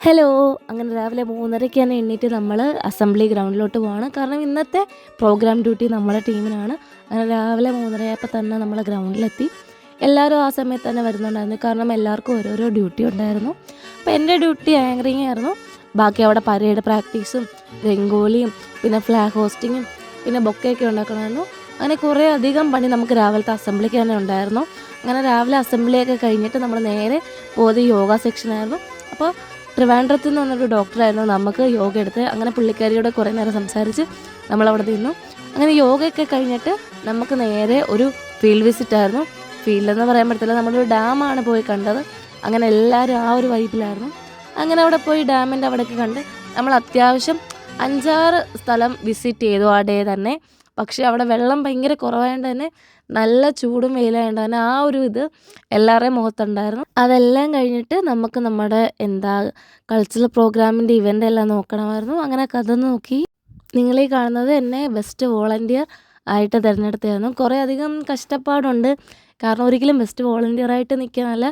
Hello. അങ്ങനെ രാവിലെ 3:30-ക്ക് തന്നെ എണീറ്റ് നമ്മൾ അസംബ്ലി ഗ്രൗണ്ടിലോട്ട് പോവാണ്. കാരണം ഇന്നത്തെ പ്രോഗ്രാം ഡ്യൂട്ടി നമ്മുടെ ടീമിനാണ്. അങ്ങനെ രാവിലെ 3:30 ആയപ്പോൾ തന്നെ നമ്മൾ ഗ്രൗണ്ടിലെത്തി. എല്ലാവരും ആ സമയത്ത് തന്നെ വരുന്നുണ്ടായിരുന്നു. കാരണം എല്ലാവർക്കും ഓരോരോ ഡ്യൂട്ടി ഉണ്ടായിരുന്നു. അപ്പോൾ എൻ്റെ ഡ്യൂട്ടി ആങ്കറിങ് ആയിരുന്നു. ബാക്കി അവിടെ പരേഡ് പ്രാക്ടീസും രംഗോലിയും പിന്നെ ഫ്ലാഗ് ഹോസ്റ്റിങ്ങും പിന്നെ ബൊക്കെയൊക്കെ ഉണ്ടാക്കണമായിരുന്നു. അങ്ങനെ കുറേ അധികം പണി നമുക്ക് രാവിലത്തെ അസംബ്ലിക്ക് തന്നെ ഉണ്ടായിരുന്നു. അങ്ങനെ രാവിലെ അസംബ്ലിയൊക്കെ കഴിഞ്ഞിട്ട് നമ്മൾ നേരെ പോയത് യോഗ സെക്ഷനായിരുന്നു. അപ്പോൾ ട്രിവാൻഡ്രത്ത് നിന്ന് വന്നൊരു ഡോക്ടറായിരുന്നു നമുക്ക് യോഗ എടുത്ത്. അങ്ങനെ പുള്ളിക്കാരിയോട് കുറേ നേരം സംസാരിച്ച് നമ്മളവിടെ നിന്നു. അങ്ങനെ യോഗയൊക്കെ കഴിഞ്ഞിട്ട് നമുക്ക് നേരെ ഒരു ഫീൽഡ് വിസിറ്റായിരുന്നു. ഫീൽഡെന്ന് പറയാൻ പറ്റത്തില്ല, നമ്മളൊരു ഡാമാണ് പോയി കണ്ടത്. അങ്ങനെ എല്ലാവരും ആ ഒരു വൈബിലായിരുന്നു. അങ്ങനെ അവിടെ പോയി ഡാമിൻ്റെ അവിടെയൊക്കെ കണ്ട് നമ്മൾ അത്യാവശ്യം 5-6 സ്ഥലം വിസിറ്റ് ചെയ്തു ആ ഡേ തന്നെ. പക്ഷേ അവിടെ വെള്ളം ഭയങ്കര കുറവായതുകൊണ്ട് തന്നെ നല്ല ചൂടും വെയിലായതുകൊണ്ട് തന്നെ ആ ഒരു ഇത് എല്ലാവരുടെയും മുഖത്തുണ്ടായിരുന്നു. അതെല്ലാം കഴിഞ്ഞിട്ട് നമുക്ക് നമ്മുടെ കൾച്ചറൽ പ്രോഗ്രാമിൻ്റെ ഇവൻ്റ് എല്ലാം നോക്കണമായിരുന്നു. അങ്ങനെ കഥ നോക്കി. നിങ്ങളീ കാണുന്നത് എന്നെ ബെസ്റ്റ് വോളണ്ടിയർ ആയിട്ട് തിരഞ്ഞെടുത്തായിരുന്നു. കുറേ അധികം കഷ്ടപ്പാടുണ്ട്. കാരണം ഒരിക്കലും ബെസ്റ്റ് വോളണ്ടിയറായിട്ട് നിൽക്കാനല്ല,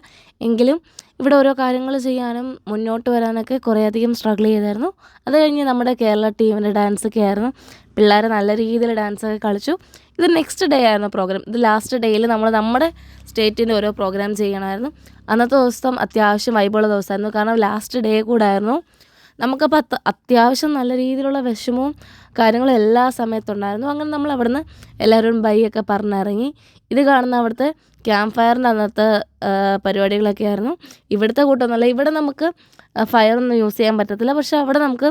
എങ്കിലും ഇവിടെ ഓരോ കാര്യങ്ങൾ ചെയ്യാനും മുന്നോട്ട് വരാനൊക്കെ കുറേ അധികം സ്ട്രഗിൾ ചെയ്തായിരുന്നു. അത് കഴിഞ്ഞ് നമ്മുടെ കേരള ടീമിൻ്റെ ഡാൻസൊക്കെ ആയിരുന്നു. പിള്ളേർ നല്ല രീതിയിൽ ഡാൻസൊക്കെ കളിച്ചു. ഇത് നെക്സ്റ്റ് ഡേ ആയിരുന്നു പ്രോഗ്രാം. ഇത് ലാസ്റ്റ് ഡേയിൽ നമ്മുടെ സ്റ്റേറ്റിൻ്റെ ഓരോ പ്രോഗ്രാം ചെയ്യണമായിരുന്നു. അന്നത്തെ ദിവസം അത്യാവശ്യം വൈബുള്ള ദിവസമായിരുന്നു. കാരണം ലാസ്റ്റ് ഡേ കൂടായിരുന്നു. നമുക്കപ്പോൾ അത്യാവശ്യം നല്ല രീതിയിലുള്ള വിഷമവും കാര്യങ്ങളും എല്ലാ സമയത്തുണ്ടായിരുന്നു. അങ്ങനെ നമ്മൾ അവിടുന്ന് എല്ലാവരും ബൈ ഒക്കെ പറഞ്ഞിറങ്ങി. ഇത് കാണുന്ന അവിടുത്തെ ക്യാമ്പ് ഫയറിൻ്റെ അന്നത്തെ പരിപാടികളൊക്കെ ആയിരുന്നു. ഇവിടുത്തെ കൂട്ടമൊന്നുമല്ല. ഇവിടെ നമുക്ക് ഫയറൊന്നും യൂസ് ചെയ്യാൻ പറ്റത്തില്ല. പക്ഷേ അവിടെ നമുക്ക്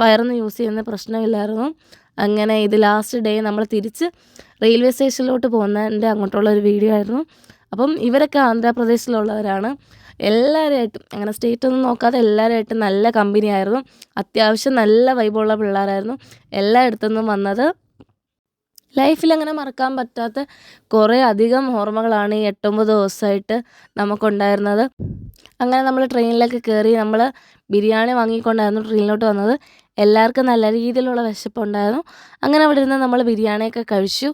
ഫയറൊന്നും യൂസ് ചെയ്യുന്ന പ്രശ്നമില്ലായിരുന്നു. അങ്ങനെ ഇത് ലാസ്റ്റ് ഡേ നമ്മൾ തിരിച്ച് റെയിൽവേ സ്റ്റേഷനിലോട്ട് പോകുന്നതിൻ്റെ അങ്ങോട്ടുള്ള ഒരു വീഡിയോ ആയിരുന്നു. അപ്പം ഇവരൊക്കെ ആന്ധ്രാപ്രദേശിലുള്ളവരാണ്. എല്ലാവരുമായിട്ടും അങ്ങനെ സ്റ്റേറ്റൊന്നും നോക്കാതെ എല്ലാവരുമായിട്ടും നല്ല കമ്പനി ആയിരുന്നു. അത്യാവശ്യം നല്ല വൈബുള്ള പിള്ളേരായിരുന്നു എല്ലായിടത്തു നിന്നും വന്നത്. ലൈഫിലങ്ങനെ മറക്കാൻ പറ്റാത്ത കുറേ അധികം ഓർമ്മകളാണ് ഈ 8-9 ദിവസമായിട്ട് നമുക്കുണ്ടായിരുന്നത്. അങ്ങനെ നമ്മൾ ട്രെയിനിലൊക്കെ കയറി നമ്മൾ ബിരിയാണി വാങ്ങിക്കൊണ്ടായിരുന്നു ട്രെയിനിലോട്ട് വന്നത്. എല്ലാവർക്കും നല്ല രീതിയിലുള്ള വിശപ്പുണ്ടായിരുന്നു. അങ്ങനെ അവിടെ ഇരുന്ന് നമ്മൾ ബിരിയാണിയൊക്കെ കഴിച്ചു.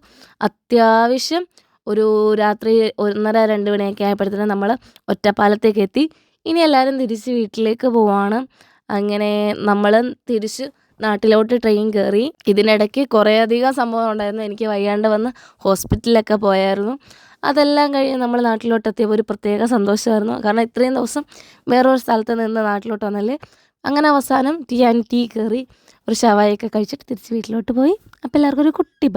അത്യാവശ്യം ഒരു രാത്രി 1:30-2 മണിയൊക്കെ ആയപ്പോഴത്തേനും നമ്മൾ ഒറ്റപ്പാലത്തേക്ക് എത്തി. ഇനി എല്ലാവരും തിരിച്ച് വീട്ടിലേക്ക് പോവാണ്. അങ്ങനെ നമ്മൾ തിരിച്ച് നാട്ടിലോട്ട് ട്രെയിൻ കയറി. ഇതിനിടയ്ക്ക് കുറേ അധികം സംഭവം ഉണ്ടായിരുന്നു. എനിക്ക് വയ്യാണ്ട് വന്ന് ഹോസ്പിറ്റലിലൊക്കെ പോയായിരുന്നു. അതെല്ലാം കഴിഞ്ഞ് നമ്മൾ നാട്ടിലോട്ട് എത്തിയപ്പോൾ ഒരു പ്രത്യേക സന്തോഷമായിരുന്നു. കാരണം ഇത്രയും ദിവസം വേറൊരു സ്ഥലത്ത് നിന്ന് നാട്ടിലോട്ട് വന്നല്ലേ. അങ്ങനെ അവസാനം ടീ കയറി ഒരു ഷവായൊക്കെ കഴിച്ചിട്ട് തിരിച്ച് വീട്ടിലോട്ട് പോയി. അപ്പോൾ എല്ലാവർക്കും ഒരു കുട്ടി ബൈ.